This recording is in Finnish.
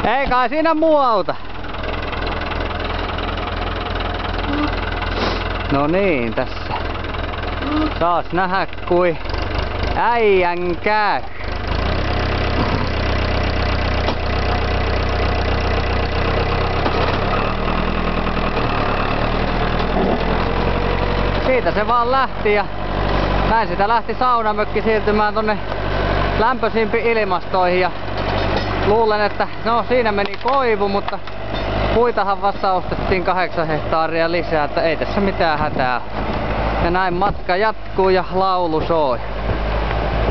Ei kai siinä muu auta. No niin, tässä. Saas nähdä kui äijän käy. Siitä se vaan lähti ja näin sitä lähti saunamökki siirtymään tonne lämpöisimpiin ilmastoihin ja luulen, että no siinä meni koivu, mutta puitahan vasta ostettiin 8 hehtaaria lisää, että ei tässä mitään hätää. Ja näin matka jatkuu ja laulu soi.